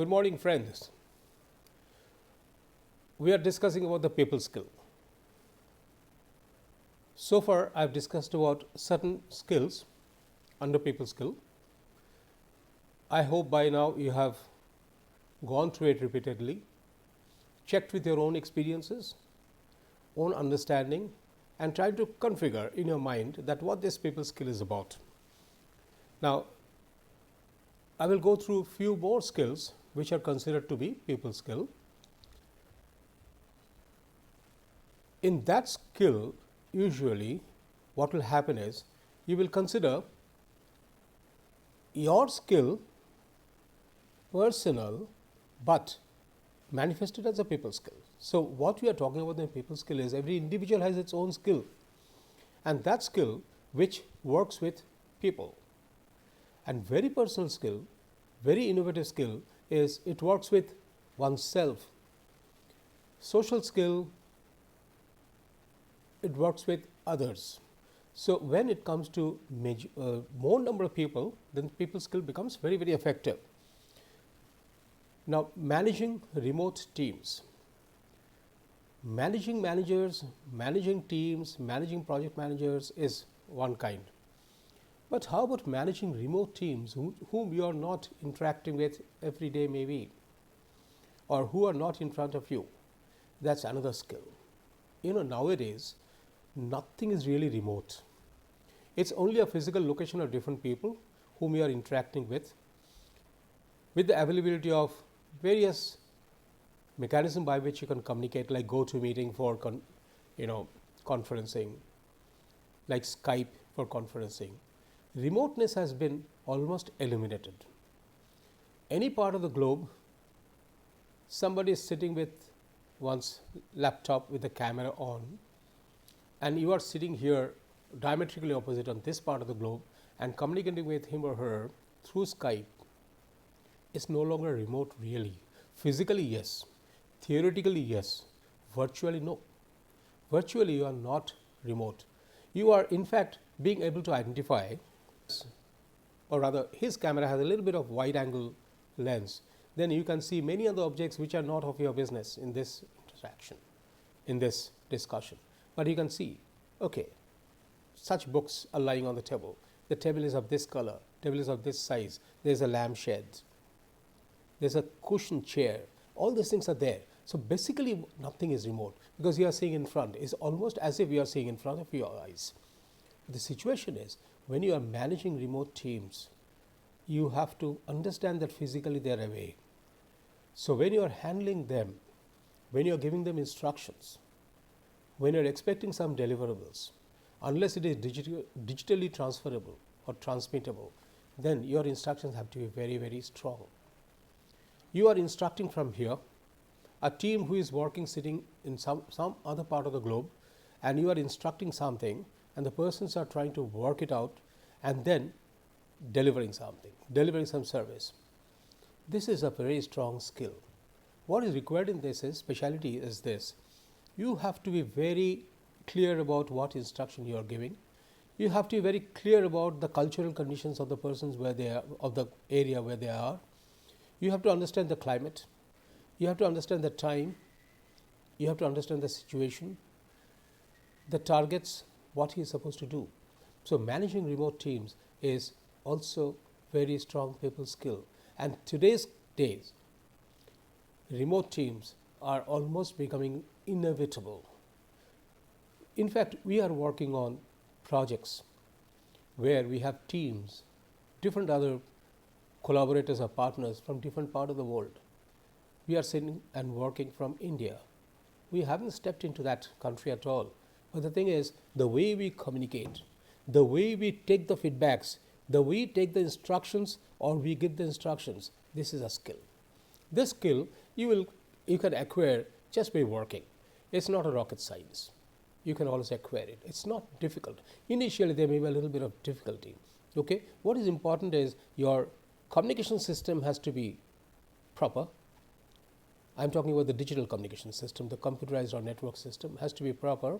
Good morning, friends. We are discussing about the people skill. So far, I have discussed about certain skills under people skill. I hope by now you have gone through it repeatedly, checked with your own experiences, own understanding, and tried to configure in your mind that what this people skill is about. Now, I will go through few more skills which are considered to be people skill. In that skill, usually what will happen is you will consider your skill personal but manifested as a people skill. So, what we are talking about in people skill is every individual has its own skill, and that skill which works with people. And very personal skill, very innovative skill is it works with oneself. Social skill, it works with others. So, when it comes to more number of people, then people skill becomes very, very effective. Now, managing remote teams, managing managers, managing teams, managing project managers is one kind. But how about managing remote teams whom you are not interacting with every day maybe, or who are not in front of you? That is another skill. Nowadays nothing is really remote. It is only a physical location of different people whom you are interacting with the availability of various mechanism by which you can communicate, like GoToMeeting for conferencing, like Skype for conferencing. Remoteness has been almost eliminated. Any part of the globe, somebody is sitting with one's laptop with the camera on, and you are sitting here diametrically opposite on this part of the globe and communicating with him or her through Skype. Is no longer remote really. Physically, yes. Theoretically, yes. Virtually, no. Virtually, you are not remote. You are in fact being able to identify, or rather his camera has a little bit of wide angle lens, then you can see many other objects which are not of your business in this interaction, in this discussion. But you can see, okay, such books are lying on the table is of this color, table is of this size, there is a lampshade, there is a cushion chair, all these things are there. So, basically nothing is remote because you are seeing in front, it's almost as if you are seeing in front of your eyes. The situation is when you are managing remote teams, you have to understand that physically they are away. So, when you are handling them, when you are giving them instructions, when you are expecting some deliverables, unless it is digitally transferable or transmittable, then your instructions have to be very, very strong. You are instructing from here a team who is working sitting in some other part of the globe, and you are instructing something and the persons are trying to work it out and then delivering something, delivering some service. This is a very strong skill. What is required in this is speciality is this. You have to be very clear about what instruction you are giving. You have to be very clear about the cultural conditions of the persons where they are, of the area where they are. You have to understand the climate. You have to understand the time. You have to understand the situation, the targets, what he is supposed to do. So, managing remote teams is also very strong people skill. And today's days, remote teams are almost becoming inevitable. In fact, we are working on projects where we have teams, different other collaborators or partners from different part of the world. We are sitting and working from India. We haven't stepped into that country at all. But the thing is, the way we communicate, the way we take the feedbacks, the way we take the instructions or we give the instructions, this is a skill. This skill you can acquire just by working. It's not a rocket science. You can always acquire it. It's not difficult. Initially, there may be a little bit of difficulty. Okay, what is important is your communication system has to be proper. I am talking about the digital communication system, the computerized or network system has to be proper.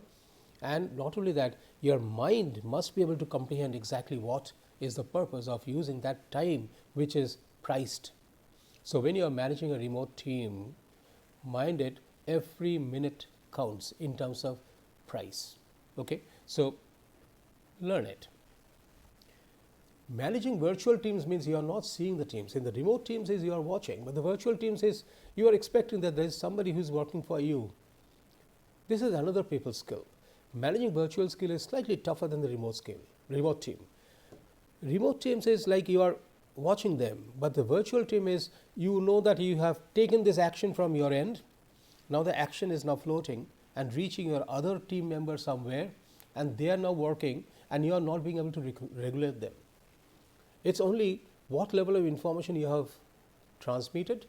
And not only that, your mind must be able to comprehend exactly what is the purpose of using that time which is priced. So when you are managing a remote team, mind it, every minute counts in terms of price. Okay, so learn it. Managing virtual teams means you are not seeing the teams. In the remote teams is you are watching, but the virtual teams is you are expecting that there is somebody who is working for you. This is another people skill. Managing virtual skill is slightly tougher than the remote team. Remote teams is like you are watching them, but the virtual team is you know that you have taken this action from your end. Now the action is now floating and reaching your other team member somewhere, and they are now working, and you are not being able to regulate them. It's only what level of information you have transmitted,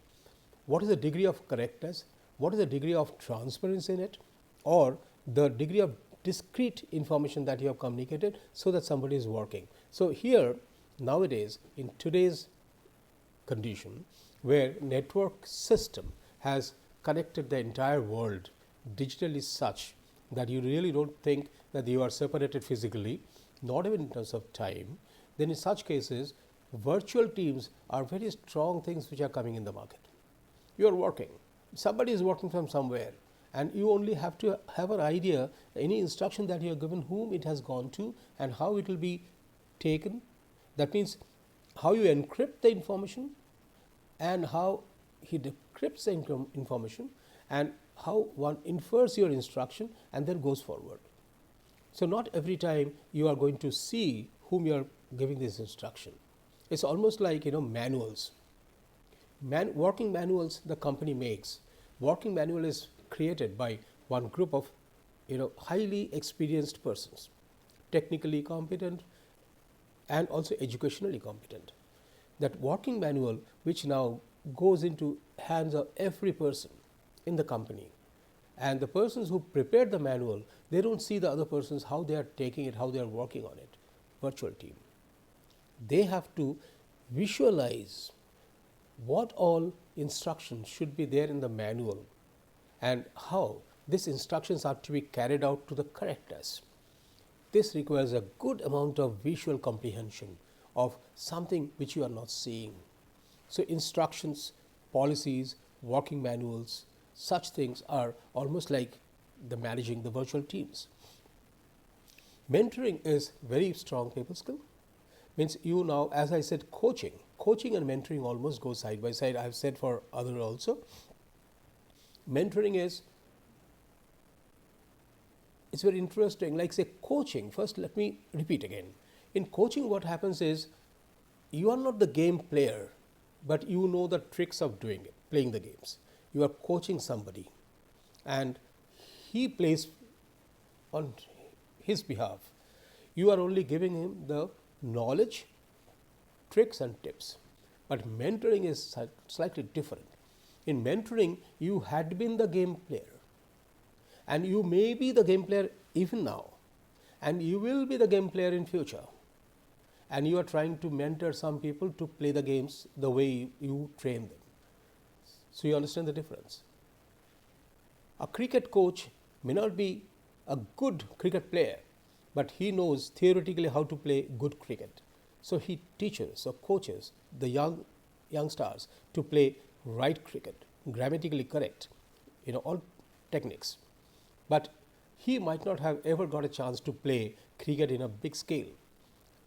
what is the degree of correctness, what is the degree of transparency in it, or the degree of discrete information that you have communicated so that somebody is working. So here nowadays in today's condition where network system has connected the entire world digitally such that you really don't think that you are separated physically, not even in terms of time, then in such cases virtual teams are very strong things which are coming in the market. You are working, somebody is working from somewhere, and you only have to have an idea any instruction that you are given, whom it has gone to and how it will be taken. That means how you encrypt the information and how he decrypts the information and how one infers your instruction and then goes forward. So not every time you are going to see whom you are giving this instruction. It's almost like manuals. Working manuals the company makes. Working manual is created by one group of highly experienced persons, technically competent and also educationally competent. That working manual which now goes into hands of every person in the company, and the persons who prepared the manual, they don't see the other persons how they are taking it, how they are working on it. Virtual team, they have to visualize what all instructions should be there in the manual and how these instructions are to be carried out to the correctness. This requires a good amount of visual comprehension of something which you are not seeing. So instructions, policies, working manuals, such things are almost like the managing the virtual teams. Mentoring is very strong people skill. Means you now, as I said, coaching and mentoring almost go side by side. I have said for other also. Mentoring is, it's very interesting. Like say coaching, first let me repeat again. In coaching what happens is you are not the game player, but you know the tricks of doing it, playing the games. You are coaching somebody and he plays on his behalf. You are only giving him the knowledge, tricks and tips. But mentoring is slightly different. In mentoring, you had been the game player and you may be the game player even now, and you will be the game player in future, and you are trying to mentor some people to play the games the way you train them. So you understand the difference. A cricket coach may not be a good cricket player, but he knows theoretically how to play good cricket. So he teaches or coaches the youngsters to play right cricket, grammatically correct, all techniques. But he might not have ever got a chance to play cricket in a big scale,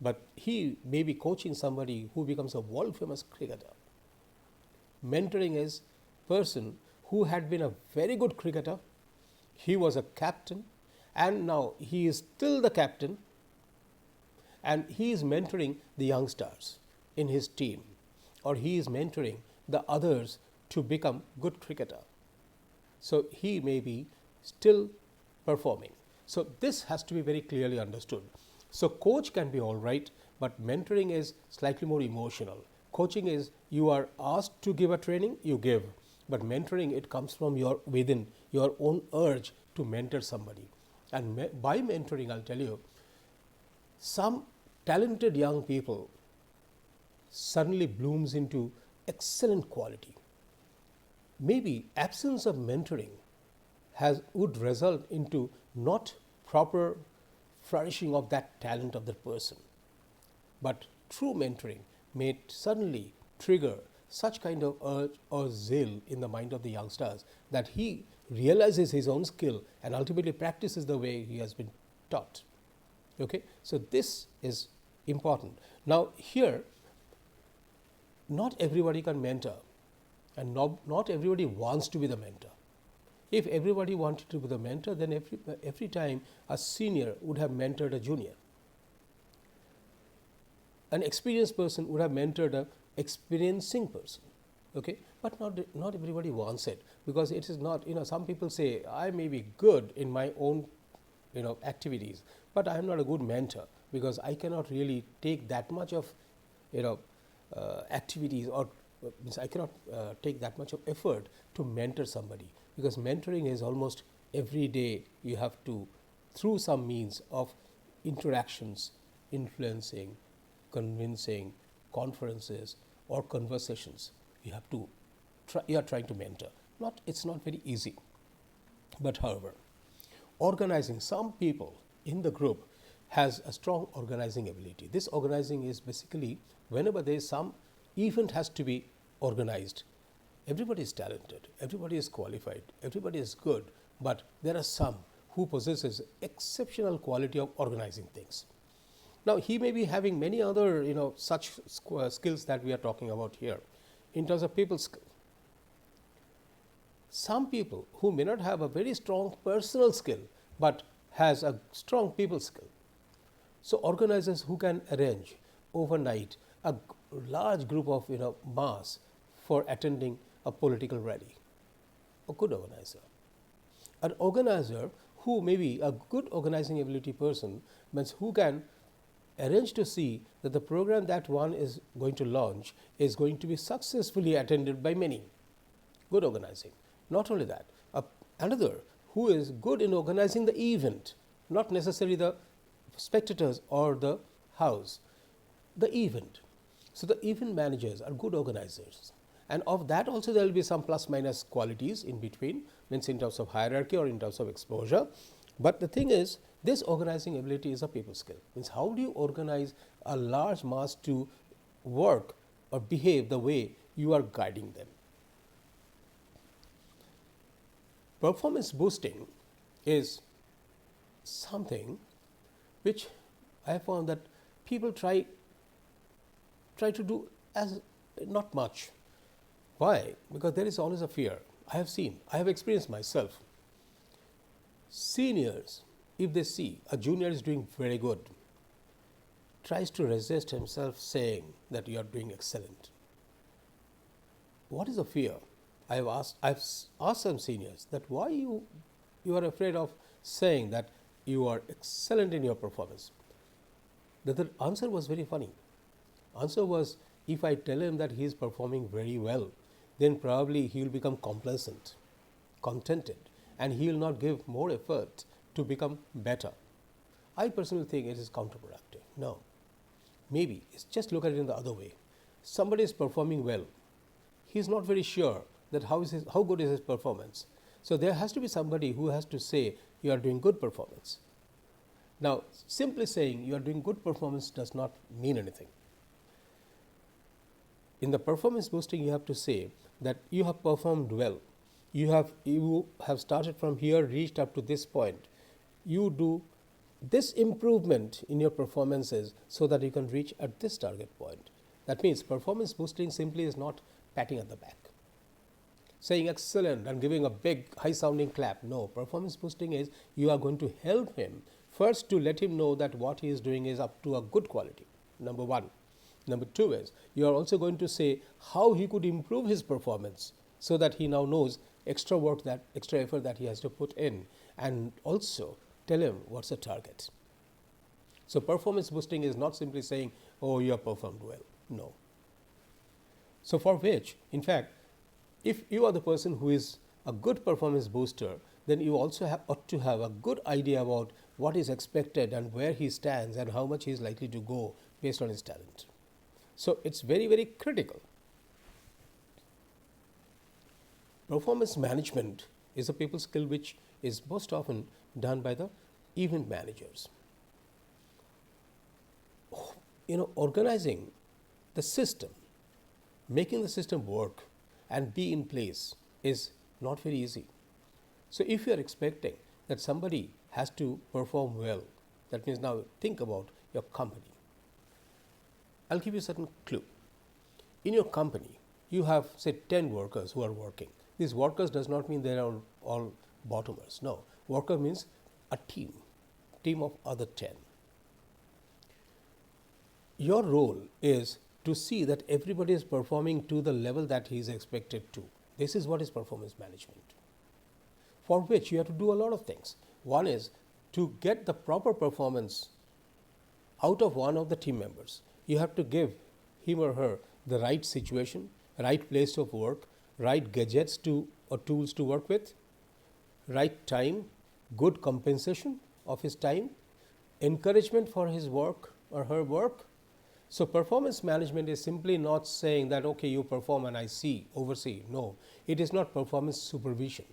but he may be coaching somebody who becomes a world famous cricketer. Mentoring is person who had been a very good cricketer, he was a captain, and now he is still the captain, and he is mentoring the youngsters in his team, or he is mentoring the others to become good cricketer. So he may be still performing. So this has to be very clearly understood. So coach can be all right, but mentoring is slightly more emotional. Coaching is you are asked to give a training, you give, but mentoring, it comes from within your own urge to mentor somebody. And by mentoring, I'll tell you, some talented young people suddenly blooms into excellent quality. Maybe absence of mentoring would result into not proper flourishing of that talent of the person. But true mentoring may suddenly trigger such kind of urge or zeal in the mind of the youngsters that he realizes his own skill and ultimately practices the way he has been taught. Okay? So, this is important. Now, here not everybody can mentor, and not everybody wants to be the mentor. If everybody wanted to be the mentor, then every time a senior would have mentored a junior. An experienced person would have mentored an experiencing person. Okay? But not everybody wants it, because it is not, some people say, I may be good in my own activities, but I am not a good mentor, because I cannot really take that much of activities, or means I cannot take that much of effort to mentor somebody, because mentoring is almost every day. You have to, through some means of interactions, influencing, convincing, conferences or conversations, you are trying to mentor. It's not very easy. But however, organizing some people in the group has a strong organizing ability. This organizing is basically whenever there is some event has to be organized. Everybody is talented, everybody is qualified, everybody is good, but there are some who possesses exceptional quality of organizing things. Now, he may be having many other such skills that we are talking about here in terms of people skill. Some people who may not have a very strong personal skill, but has a strong people skill. So, organizers who can arrange overnight a large group of mass for attending a political rally, a good organizer. An organizer who may be a good organizing ability person means who can arrange to see that the program that one is going to launch is going to be successfully attended by many. Good organizing. Not only that, another who is good in organizing the event, not necessarily the spectators or the house, the event. So, the event managers are good organizers, and of that also there will be some plus minus qualities in between, means in terms of hierarchy or in terms of exposure. But the thing is, this organizing ability is a people skill, means how do you organize a large mass to work or behave the way you are guiding them. Performance boosting is something which I have found that people try to do as not much. Why? Because there is always a fear. I have experienced myself. Seniors, if they see a junior is doing very good, tries to resist himself saying that you are doing excellent. What is the fear? I've asked some seniors that why you are afraid of saying that you are excellent in your performance. The answer was very funny. Answer was, if I tell him that he is performing very well, then probably he will become complacent, contented, and he will not give more effort to become better. I personally think it is counterproductive. No, maybe it's just look at it in the other way. Somebody is performing well. He is not very sure that how good is his performance. So there has to be somebody who has to say you are doing good performance. Now, simply saying you are doing good performance does not mean anything. In the performance boosting, you have to say that you have performed well. You have started from here, reached up to this point. You do this improvement in your performances so that you can reach at this target point. That means performance boosting simply is not patting at the back, saying excellent and giving a big high sounding clap. No, performance boosting is you are going to help him first to let him know that what he is doing is up to a good quality, number one. Number two is you are also going to say how he could improve his performance so that he now knows extra effort that he has to put in, and also tell him what's the target. So performance boosting is not simply saying, oh, you have performed well. No. So for which, in fact, if you are the person who is a good performance booster, then you also ought to have a good idea about what is expected and where he stands and how much he is likely to go based on his talent. So it's very, very critical. Performance management is a people skill which is most often done by the event managers. Organizing the system making the system work and be in place is not very easy. So if you are expecting that somebody has to perform well, that means now think about your company. I'll give you a certain clue. In your company, you have say 10 workers who are working. These workers does not mean they are all bottomers. No, worker means a team of other 10. Your role is to see that everybody is performing to the level that he is expected to. This is what is performance management, for which you have to do a lot of things. One is to get the proper performance out of one of the team members. You have to give him or her the right situation, right place of work, right gadgets or tools to work with, right time, good compensation of his time, encouragement for his work or her work. So performance management is simply not saying that, okay, you perform and I oversee. No, it is not performance supervision.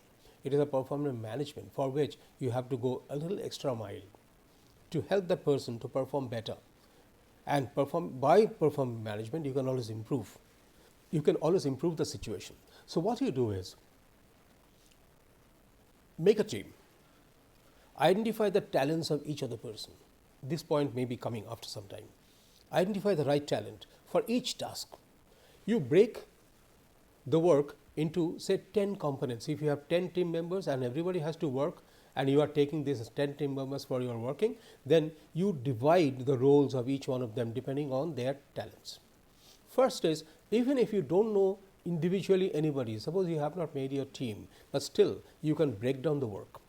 It is a performance management for which you have to go a little extra mile to help that person to perform better. And by performance management, you can always improve. You can always improve the situation. So what you do is make a team. Identify the talents of each other person. This point may be coming after some time. Identify the right talent for each task. You break the work into say 10 components. If you have 10 team members and everybody has to work and you are taking these 10 team members for your working, then you divide the roles of each one of them depending on their talents. First is, even if you don't know individually anybody, suppose you have not made your team, but still you can break down the work.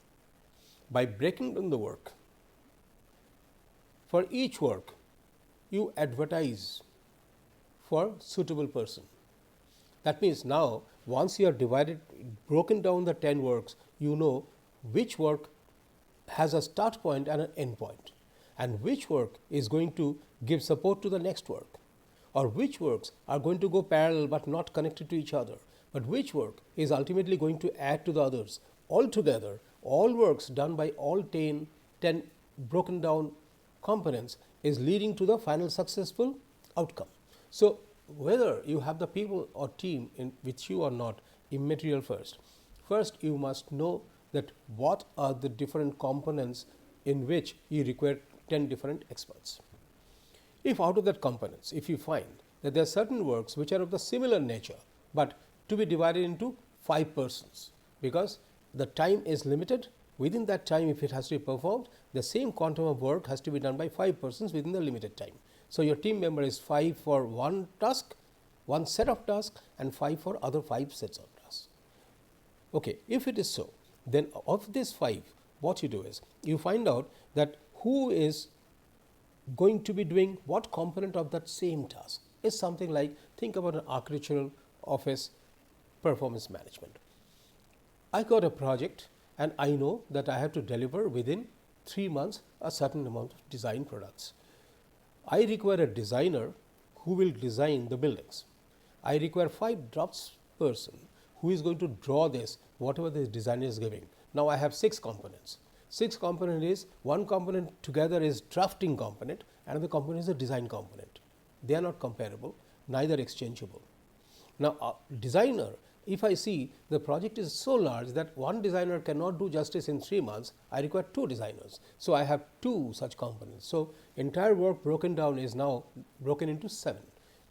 By breaking down the work, for each work, you advertise for suitable person. That means now, once you have broken down the 10 works, you know which work has a start point and an end point, and which work is going to give support to the next work, or which works are going to go parallel but not connected to each other, but which work is ultimately going to add to the others. Altogether, all works done by all 10 broken down components is leading to the final successful outcome. So whether you have the people or team with you or not, immaterial first. First, you must know that what are the different components in which you require 10 different experts. If out of that components, if you find that there are certain works which are of the similar nature, but to be divided into 5 persons, because the time is limited, within that time if it has to be performed, the same quantum of work has to be done by 5 persons within the limited time. So your team member is 5 for one task, one set of tasks, and 5 for other 5 sets of tasks. Okay, if it is so, then of these 5, what you do is you find out that who is going to be doing what component of that same task. Is something like, think about an architectural office performance management. I got a project and I know that I have to deliver within 3 months a certain amount of design products. I require a designer who will design the buildings. I require 5 drafts person who is going to draw this, whatever the designer is giving. Now I have 6 components. 6 component is, one component together is drafting component, another component is a design component. They are not comparable, neither exchangeable. Now designer, if I see the project is so large that one designer cannot do justice in 3 months, I require 2 designers. So I have 2 such components. So entire work broken down is now broken into 7.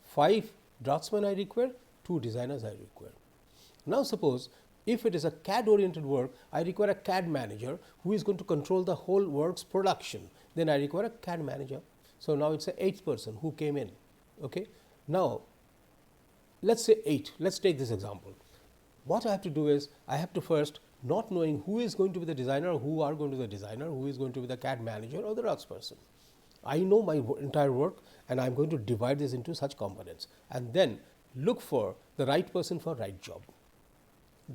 5 draftsmen I require, 2 designers I require. Now suppose if it is a CAD oriented work, I require a CAD manager who is going to control the whole work's production. Then I require a CAD manager. So now it's a 8th person who came in. Okay. Now let's say 8. Let's take this example. What I have to do is, I have to first, not knowing who is going to be the designer, who are going to be the designer, who is going to be the CAD manager or the drafts person. I know my entire work and I am going to divide this into such components and then look for the right person for right job,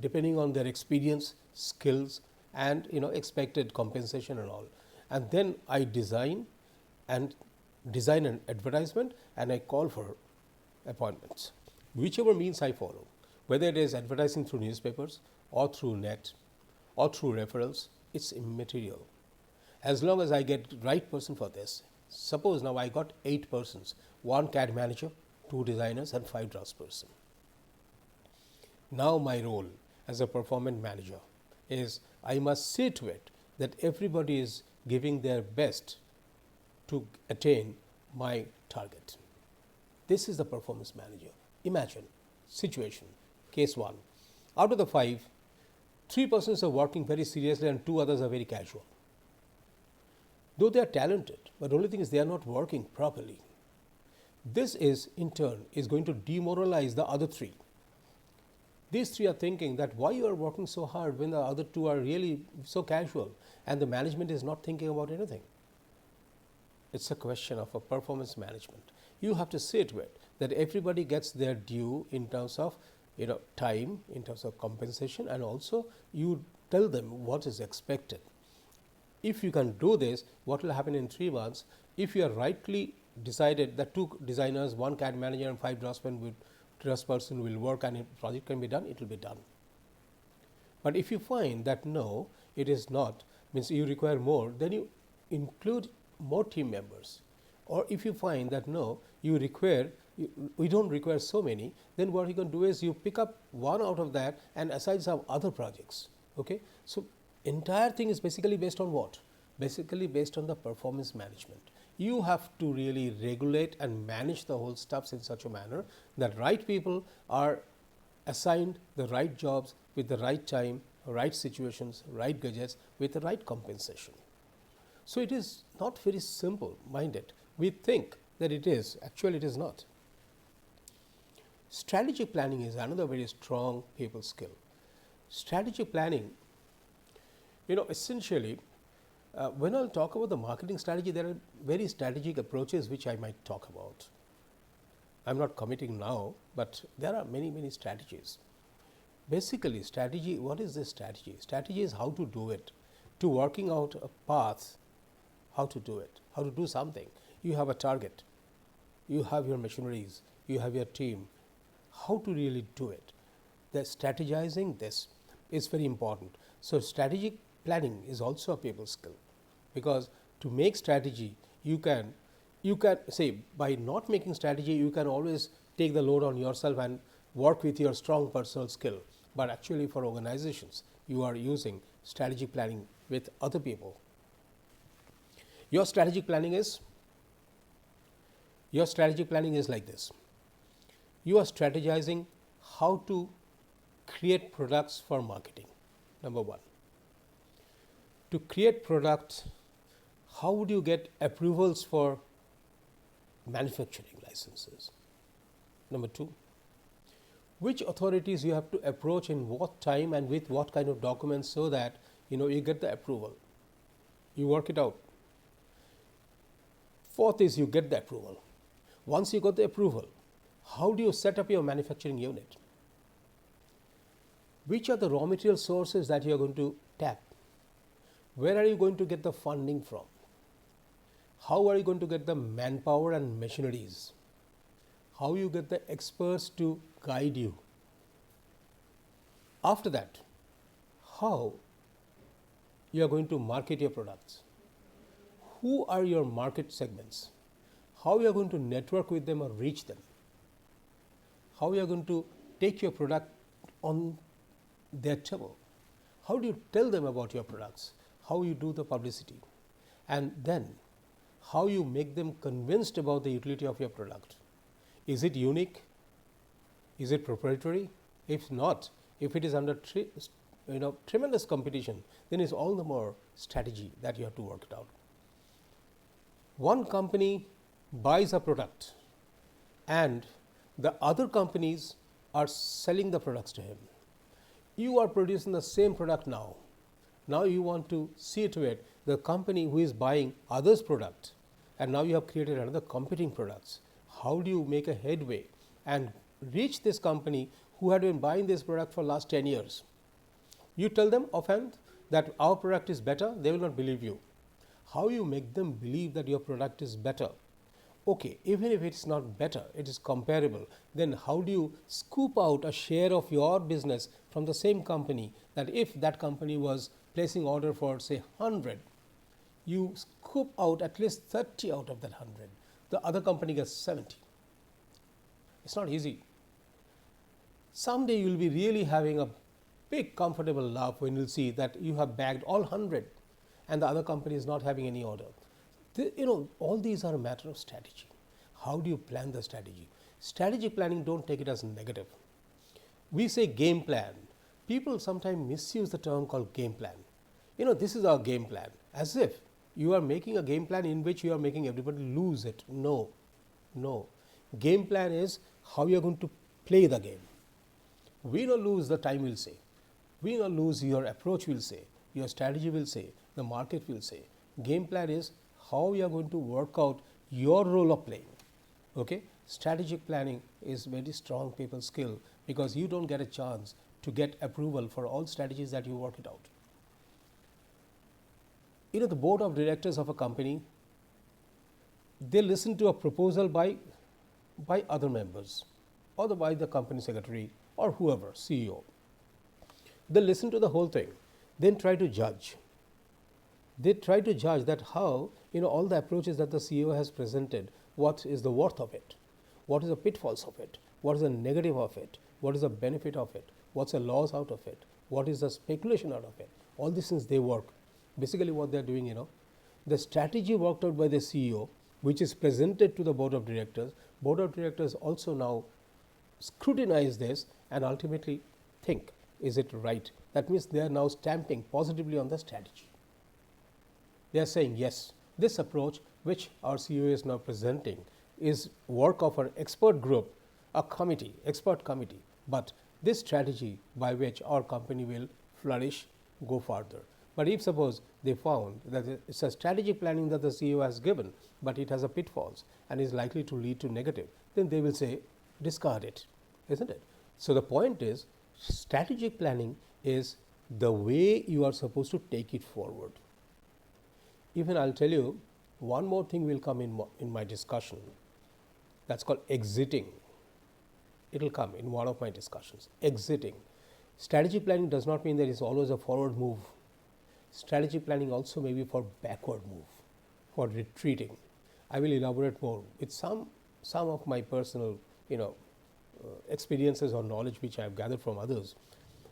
depending on their experience, skills and expected compensation and all. And then I design an advertisement and I call for appointments, whichever means I follow. Whether it is advertising through newspapers or through net or through referrals, it's immaterial. As long as I get right person for this. Suppose now I got 8 persons, one CAD manager 2 designers and 5 draftsperson. Now my role as a performance manager is I must see to it that everybody is giving their best to attain my target. This is the performance manager. Imagine situation, case 1. Out of the 5, 3 persons are working very seriously and 2 others are very casual. Though they are talented, but the only thing is they are not working properly. This is in turn is going to demoralize the other 3. These 3 are thinking that why you are working so hard when the other 2 are really so casual and the management is not thinking about anything. It's a question of a performance management. You have to see to it that everybody gets their due in terms of time, in terms of compensation, and also you tell them what is expected. If you can do this, what will happen in 3 months? If you are rightly decided that 2 designers, 1 CAD manager and 5 draftsperson will work and a project can be done, it will be done. But if you find that no, it is not, means you require more, then you include more team members. Or if you find that no, we don't require so many, then what you can do is you pick up 1 out of that and assign some other projects. Okay, so entire thing is basically based on what? Basically based on the performance management. You have to really regulate and manage the whole stuffs in such a manner that right people are assigned the right jobs with the right time, right situations, right gadgets with the right compensation. So it is not very simple, mind it. We think that it is, actually it is not. Strategic planning is another very strong people skill. Strategic planning, essentially, when I'll talk about the marketing strategy, there are very strategic approaches which I might talk about. I'm not committing now, but there are many strategies. Basically, strategy, what is this strategy? Strategy is how to do it, to working out a path, how to do it, how to do something. You have a target, you have your machineries, you have your team, how to really do it. The strategizing this is very important. So strategic planning is also a people skill, because to make strategy you can say by not making strategy you can always take the load on yourself and work with your strong personal skill, but actually for organizations you are using strategic planning with other people. Your strategic planning is like this. You are strategizing how to create products for marketing. Number 1, to create products, how would you get approvals for manufacturing licenses? Number 2, which authorities you have to approach in what time and with what kind of documents so that you get the approval. You work it out. 4th is you get the approval. Once you got the approval, how do you set up your manufacturing unit? Which are the raw material sources that you are going to tap? Where are you going to get the funding from? How are you going to get the manpower and machineries? How you get the experts to guide you? After that, how you are going to market your products? Who are your market segments? How you are going to network with them or reach them? How you are going to take your product on their table? How do you tell them about your products? How you do the publicity? And then how you make them convinced about the utility of your product? Is it unique? Is it proprietary? If not, if it is under tremendous competition, then it's all the more strategy that you have to work it out. One company buys a product and the other companies are selling the products to him. You are producing the same product now. Now you want to see to it the company who is buying others' product, and now you have created another competing products. How do you make a headway and reach this company who had been buying this product for last 10 years? You tell them offhand that our product is better, they will not believe you. How you make them believe that your product is better? Okay, even if it's not better, it is comparable, then how do you scoop out a share of your business from the same company, that if that company was placing order for say 100, you scoop out at least 30 out of that 100, the other company gets 70. It's not easy. Someday you will be really having a big comfortable laugh when you will see that you have bagged all 100 and the other company is not having any order. All these are a matter of strategy. How do you plan the strategy? Strategy planning, don't take it as negative. We say game plan. People sometimes misuse the term called game plan. This is our game plan, as if you are making a game plan in which you are making everybody lose it. No. Game plan is how you are going to play the game. Win or lose, the time will say. Win or lose, your approach will say, your strategy will say, the market will say. Game plan is how you are going to work out your role of playing. Okay? Strategic planning is very strong people skill, because you don't get a chance to get approval for all strategies that you work it out. The board of directors of a company, they listen to a proposal by other members or by the company secretary or whoever, CEO. They listen to the whole thing, then try to judge. They try to judge that how, all the approaches that the CEO has presented, what is the worth of it? What is the pitfalls of it? What is the negative of it? What is the benefit of it? What's the loss out of it? What is the speculation out of it? All these things they work. Basically what they are doing, the strategy worked out by the CEO, which is presented to the board of directors. Board of directors also now scrutinize this and ultimately think, is it right? That means they are now stamping positively on the strategy. They are saying, yes, this approach which our CEO is now presenting is work of an expert group, a committee, expert committee, but this strategy by which our company will flourish, go further. But if suppose they found that it's a strategic planning that the CEO has given, but it has a pitfalls and is likely to lead to negative, then they will say discard it, isn't it? So the point is, strategic planning is the way you are supposed to take it forward. Even I'll tell you, one more thing will come in my discussion, that's called exiting. It will come in one of my discussions. Exiting. Strategy planning does not mean that it's always a forward move. Strategy planning also may be for backward move, for retreating. I will elaborate more with some of my personal experiences or knowledge which I have gathered from others.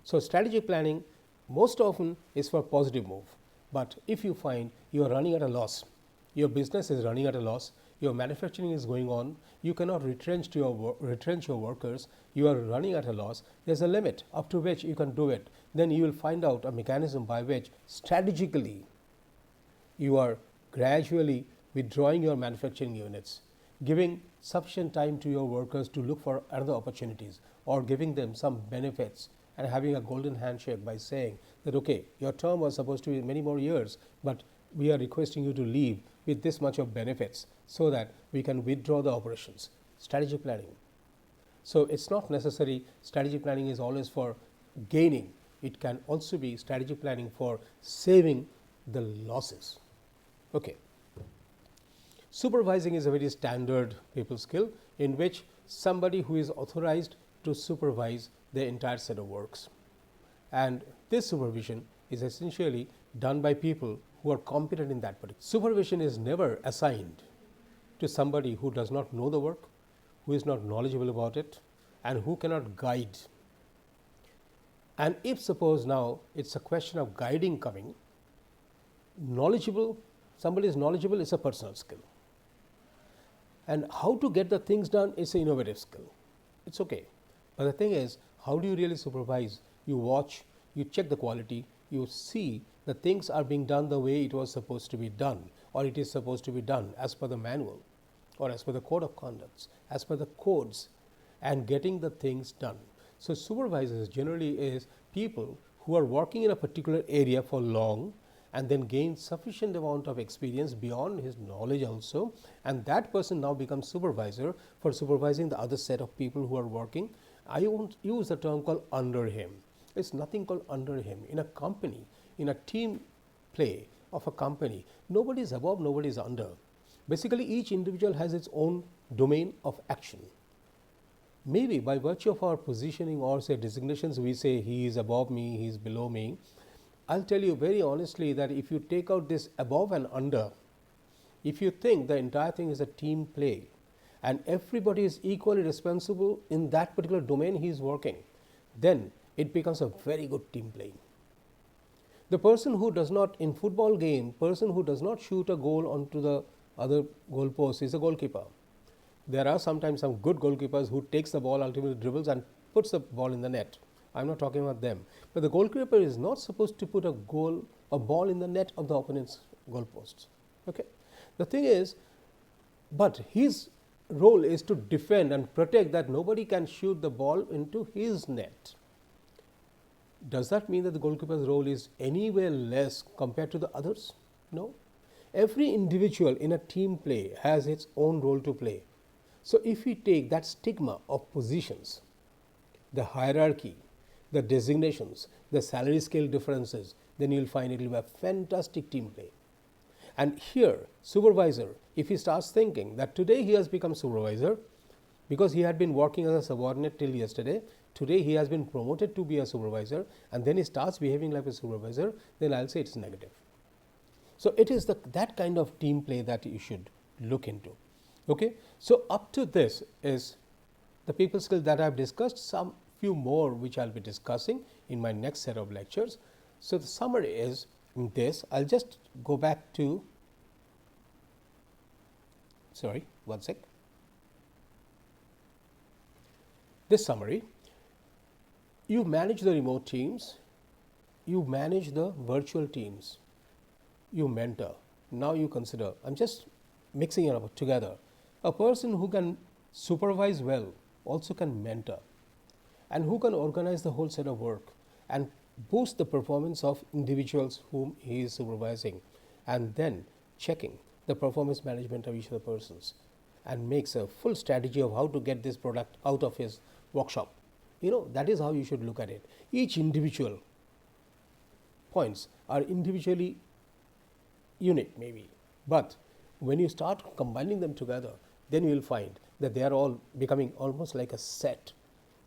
So strategic planning most often is for positive move. But if you find you are running at a loss, your business is running at a loss, your manufacturing is going on, you cannot retrench your workers, you are running at a loss, there's a limit up to which you can do it. Then you will find out a mechanism by which strategically you are gradually withdrawing your manufacturing units, giving sufficient time to your workers to look for other opportunities, or giving them some benefits and having a golden handshake by saying that, okay, your term was supposed to be many more years, but we are requesting you to leave with this much of benefits so that we can withdraw the operations. Strategic planning. So it's not necessary strategic planning is always for gaining. It can also be strategic planning for saving the losses. Okay. Supervising is a very standard people skill in which somebody who is authorized to supervise the entire set of works. And this supervision is essentially done by people who are competent in that particular. Supervision is never assigned to somebody who does not know the work, who is not knowledgeable about it, and who cannot guide. And if suppose now it's a question of guiding coming, somebody is knowledgeable is a personal skill. And how to get the things done is an innovative skill. It's okay. But the thing is, how do you really supervise? You watch, you check the quality, you see the things are being done the way it was supposed to be done, or it is supposed to be done as per the manual, or as per the code of conducts, as per the codes, and getting the things done. So supervisors generally is people who are working in a particular area for long and then gain sufficient amount of experience beyond his knowledge also, and that person now becomes supervisor for supervising the other set of people who are working. I won't use the term called under him. It's nothing called under him. In a company, in a team play of a company, nobody is above, nobody is under. Basically, each individual has its own domain of action. Maybe by virtue of our positioning or say designations, we say he is above me, he is below me. I'll tell you very honestly that if you take out this above and under, if you think the entire thing is a team play and everybody is equally responsible in that particular domain he is working, then it becomes a very good team playing. The person who does not, in football game, person who does not shoot a goal onto the other goal post is a goalkeeper. There are sometimes some good goalkeepers who takes the ball, ultimately dribbles and puts the ball in the net. I am not talking about them. But the goalkeeper is not supposed to put a ball in the net of the opponent's goal posts. Okay? The thing is, but his role is to defend and protect that nobody can shoot the ball into his net. Does that mean that the goalkeeper's role is anywhere less compared to the others? No. Every individual in a team play has its own role to play. So if we take that stigma of positions, the hierarchy, the designations, the salary scale differences, then you will find it will be a fantastic team play. And here, supervisor, if he starts thinking that today he has become supervisor because he had been working as a subordinate till yesterday, today he has been promoted to be a supervisor, and then he starts behaving like a supervisor, then I will say it is negative. So it is that kind of team play that you should look into. Okay? So up to this is the people skills that I have discussed, some few more which I will be discussing in my next set of lectures. So the summary is this. I will just go back to, sorry, one sec. This summary, you manage the remote teams, you manage the virtual teams, you mentor. Now you consider, I am just mixing it up together. A person who can supervise well also can mentor, and who can organize the whole set of work and boost the performance of individuals whom he is supervising, and then checking the performance management of each of the persons, and makes a full strategy of how to get this product out of his workshop. You know, that is how you should look at it. Each individual points are individually unique maybe, but when you start combining them together, then you will find that they are all becoming almost like a set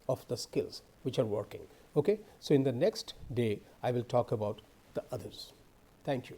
of the skills which are working. Okay? So in the next day, I will talk about the others. Thank you.